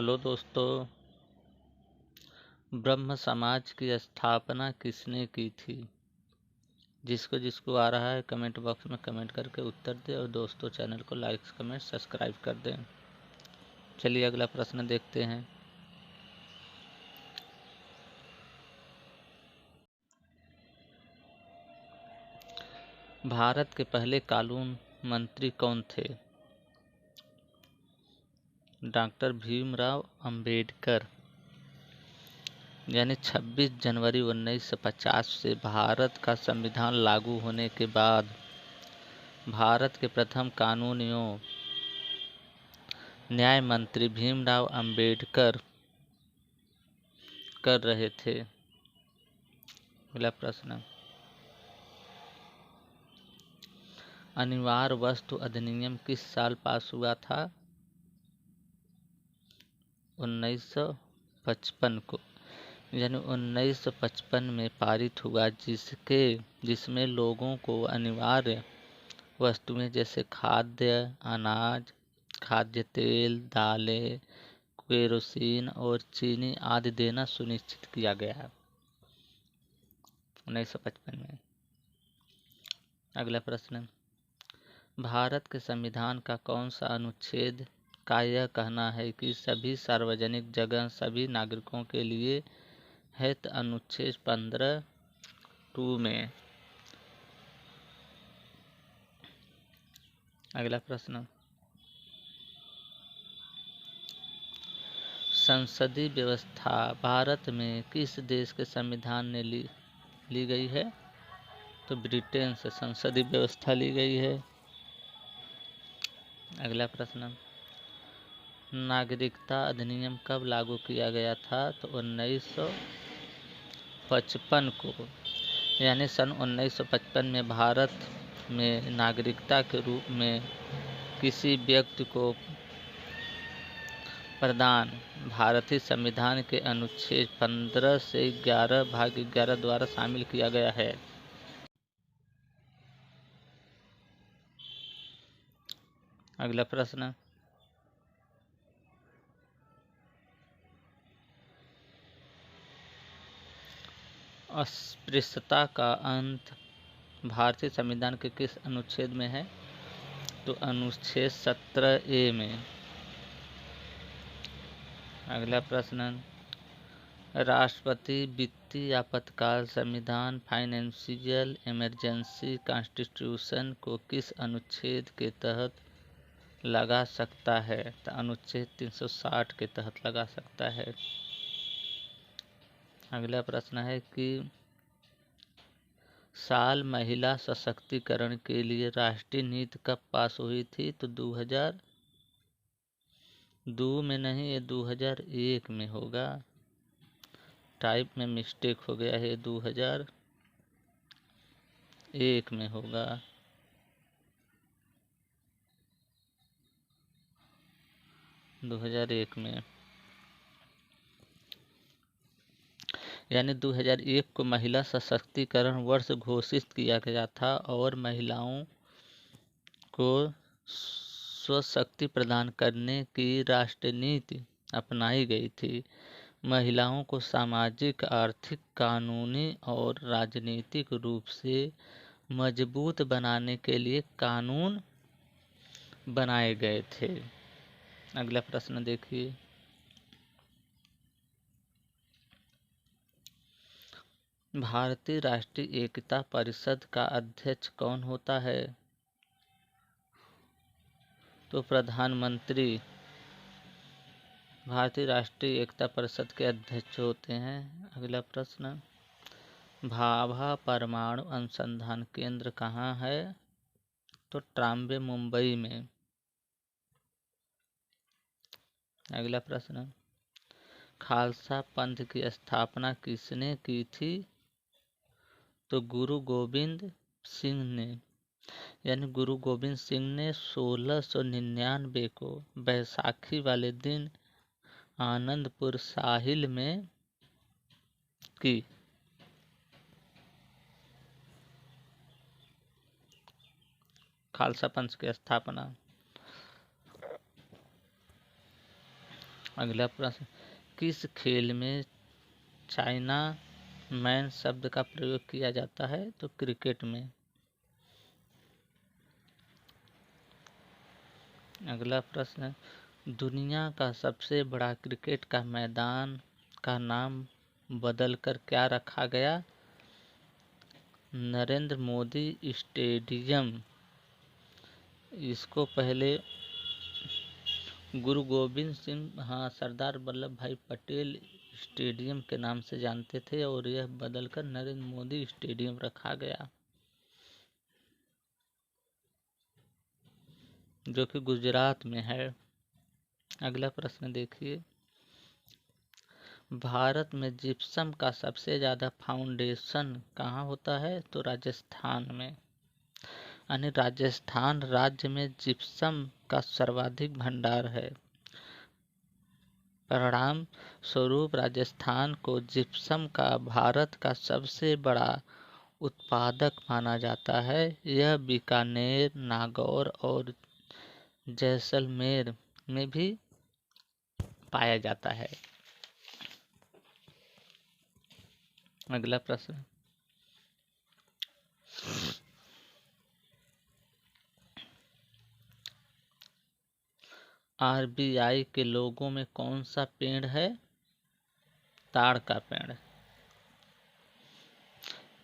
Hello दोस्तों। ब्रह्म समाज की स्थापना किसने की थी? जिसको जिसको आ रहा है कमेंट बॉक्स में कमेंट करके उत्तर दें और दोस्तों चैनल को लाइक कमेंट सब्सक्राइब कर दें। चलिए अगला प्रश्न देखते हैं। भारत के पहले कानून मंत्री कौन थे? डॉक्टर भीमराव अंबेडकर। यानी 26 जनवरी 1950 से भारत का संविधान लागू होने के बाद भारत के प्रथम कानून एवं न्याय मंत्री भीमराव अंबेडकर कर रहे थे। अगला प्रश्न, अनिवार्य वस्तु अधिनियम किस साल पास हुआ था? 1955 को। यानी 1955 में पारित हुआ, जिसमें लोगों को अनिवार्य वस्तुएं जैसे खाद्य अनाज, खाद्य तेल, दालें, केरोसिन और चीनी आदि देना सुनिश्चित किया गया 1955 में। अगला प्रश्न, भारत के संविधान का कौन सा अनुच्छेद का यह कहना है कि सभी सार्वजनिक जगह सभी नागरिकों के लिए है? तो अनुच्छेद 15(2) में। अगला प्रश्न, संसदीय व्यवस्था भारत में किस देश के संविधान ने ली गई है? तो ब्रिटेन से संसदीय व्यवस्था ली गई है। अगला प्रश्न, नागरिकता अधिनियम कब लागू किया गया था? तो 1955 को। यानी सन 1955 में भारत में नागरिकता के रूप में किसी व्यक्ति को प्रदान भारतीय संविधान के अनुच्छेद 15 से 11(11) द्वारा शामिल किया गया है। अगला प्रश्न, अस्पृश्यता का अंत भारतीय संविधान के किस अनुच्छेद में है? तो अनुच्छेद 17(a) में। अगला प्रश्न, राष्ट्रपति वित्तीय आपातकाल संविधान फाइनेंशियल इमरजेंसी कॉन्स्टिट्यूशन को किस अनुच्छेद के तहत लगा सकता है? तो अनुच्छेद 360 के तहत लगा सकता है। अगला प्रश्न है कि साल महिला सशक्तिकरण के लिए राष्ट्रीय नीति कब पास हुई थी? तो 2002 में नहीं, ये 2001 में होगा। टाइप में मिस्टेक हो गया है, 2001 में होगा। में यानी 2001 को महिला सशक्तिकरण वर्ष घोषित किया गया था और महिलाओं को स्वशक्ति प्रदान करने की राष्ट्रीय नीति अपनाई गई थी। महिलाओं को सामाजिक, आर्थिक, कानूनी और राजनीतिक रूप से मजबूत बनाने के लिए कानून बनाए गए थे। अगला प्रश्न देखिए, भारतीय राष्ट्रीय एकता परिषद का अध्यक्ष कौन होता है? तो प्रधानमंत्री भारतीय राष्ट्रीय एकता परिषद के अध्यक्ष होते हैं। अगला प्रश्न, भाभा परमाणु अनुसंधान केंद्र कहाँ है? तो ट्राम्बे, मुंबई में। अगला प्रश्न, खालसा पंथ की स्थापना किसने की थी? तो गुरु गोविंद सिंह ने। यानी गुरु गोविंद सिंह ने 1699 को बैसाखी वाले दिन आनंदपुर साहिल में की। खालसा पंथ की स्थापना। अगला प्रश्न, किस खेल में चाइना मैन शब्द का प्रयोग किया जाता है? तो क्रिकेट में। अगला प्रश्न, दुनिया का सबसे बड़ा क्रिकेट का मैदान का नाम बदलकर क्या रखा गया? नरेंद्र मोदी स्टेडियम। इसको पहले गुरु गोविंद सिंह, सरदार वल्लभ भाई पटेल स्टेडियम के नाम से जानते थे और यह बदलकर नरेंद्र मोदी स्टेडियम रखा गया, जो कि गुजरात में है। अगला प्रश्न देखिए, भारत में जिप्सम का सबसे ज़्यादा फाउंडेशन कहाँ होता है? तो राजस्थान में। यानी राजस्थान राज्य में जिप्सम का सर्वाधिक भंडार है। परिणाम स्वरूप राजस्थान को जिप्सम का भारत का सबसे बड़ा उत्पादक माना जाता है। यह बीकानेर, नागौर और जैसलमेर में भी पाया जाता है। अगला प्रश्न, आरबीआई के लोगो में कौन सा पेड़ है? ताड़ का पेड़।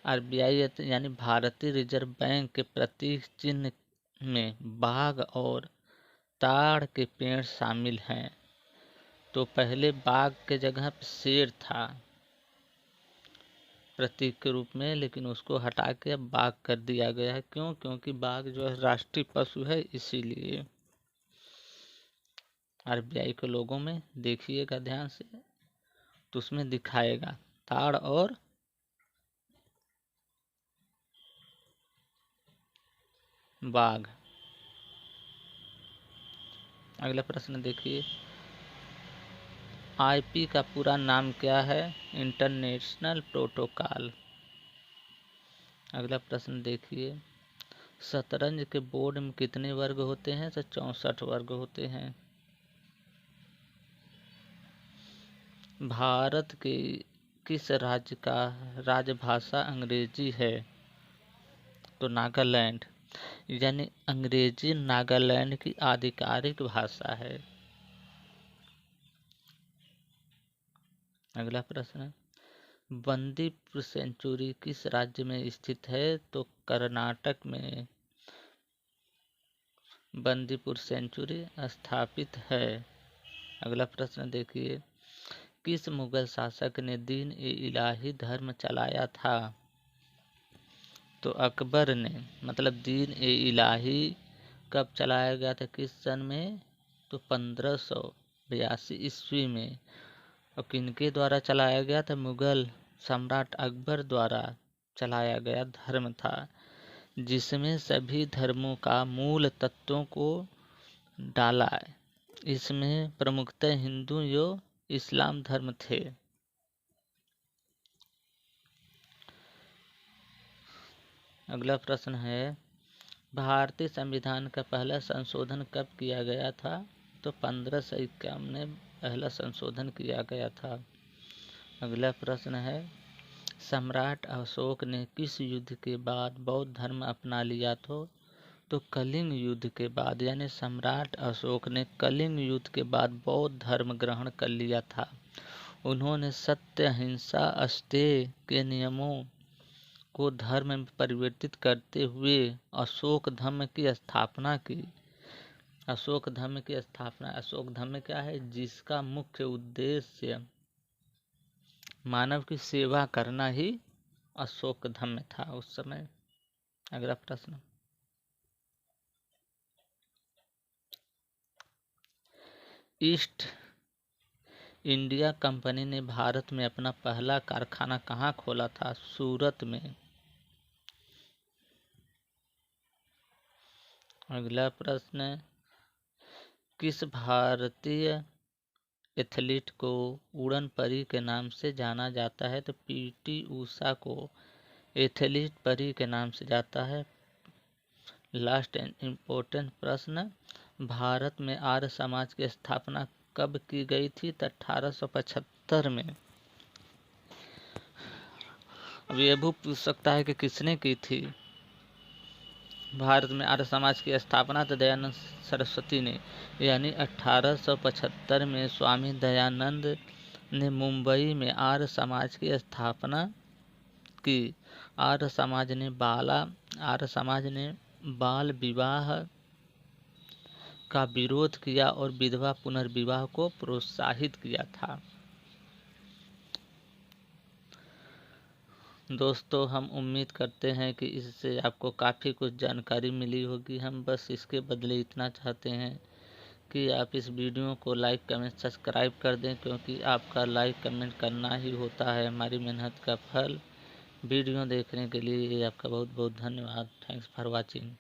आरबीआई यानी भारतीय रिजर्व बैंक के प्रतीक चिन्ह में बाघ और ताड़ के पेड़ शामिल हैं। तो पहले बाघ के जगह पर शेर था प्रतीक के रूप में, लेकिन उसको हटा के अब बाघ कर दिया गया है। क्यों? क्योंकि बाघ जो है राष्ट्रीय पशु है, इसीलिए। आरबीआई के लोगों में देखिएगा ध्यान से, तो उसमें दिखाएगा ताड़ और बाघ। अगला प्रश्न देखिए, आईपी का पूरा नाम क्या है? International protocol. अगला प्रश्न देखिए, शतरंज के बोर्ड में कितने वर्ग होते हैं? तो 64 वर्ग होते हैं। भारत के किस राज्य का राजभाषा अंग्रेजी है? तो नागालैंड। यानी अंग्रेजी नागालैंड की आधिकारिक भाषा है। अगला प्रश्न, बंदीपुर सेंचुरी किस राज्य में स्थित है? तो कर्नाटक में बंदीपुर सेंचुरी स्थापित है। अगला प्रश्न देखिए, किस मुगल शासक ने दीन ए इलाही धर्म चलाया था? तो अकबर ने। मतलब दीन ए इलाही कब चलाया गया था, किस सन में? तो 1582 ईस्वी में। और किनके द्वारा चलाया गया था? मुगल सम्राट अकबर द्वारा चलाया गया धर्म था, जिसमें सभी धर्मों का मूल तत्वों को डाला है। इसमें प्रमुखतः हिंदू एवं इस्लाम धर्म थे। अगला प्रश्न है, भारतीय संविधान का पहला संशोधन कब किया गया था? तो 1551 में पहला संशोधन किया गया था। अगला प्रश्न है, सम्राट अशोक ने किस युद्ध के बाद बौद्ध धर्म अपना लिया तो कलिंग युद्ध के बाद। यानी सम्राट अशोक ने कलिंग युद्ध के बाद बौद्ध धर्म ग्रहण कर लिया था। उन्होंने सत्य, अहिंसा, अस्तेय के नियमों को धर्म में परिवर्तित करते हुए अशोक धर्म की स्थापना की। अशोक धर्म की स्थापना, अशोक धर्म क्या है? जिसका मुख्य उद्देश्य मानव की सेवा करना ही अशोक धर्म था उस समय। अगला प्रश्न, ईस्ट इंडिया कंपनी ने भारत में अपना पहला कारखाना कहाँ खोला था? सूरत में। अगला प्रश्न, किस भारतीय एथलीट को उड़न परी के नाम से जाना जाता है? तो पीटी उषा को एथलीट परी के नाम से जाता है। लास्ट एंड इम्पोर्टेंट प्रश्न, भारत में आर्य समाज की स्थापना कब की गई थी? तो 1875 में। अब ये भी पूछ सकता है कि किसने की थी। भारत में आर्य समाज की स्थापना तो दयानंद सरस्वती ने, यानी 1875 में स्वामी दयानंद ने मुंबई में आर्य समाज की स्थापना की। आर्य समाज ने बाल विवाह का विरोध किया और विधवा पुनर्विवाह को प्रोत्साहित किया था। दोस्तों, हम उम्मीद करते हैं कि इससे आपको काफ़ी कुछ जानकारी मिली होगी। हम बस इसके बदले इतना चाहते हैं कि आप इस वीडियो को लाइक कमेंट सब्सक्राइब कर दें, क्योंकि आपका लाइक कमेंट करना ही होता है हमारी मेहनत का फल। वीडियो देखने के लिए आपका बहुत बहुत धन्यवाद। Thanks for watching.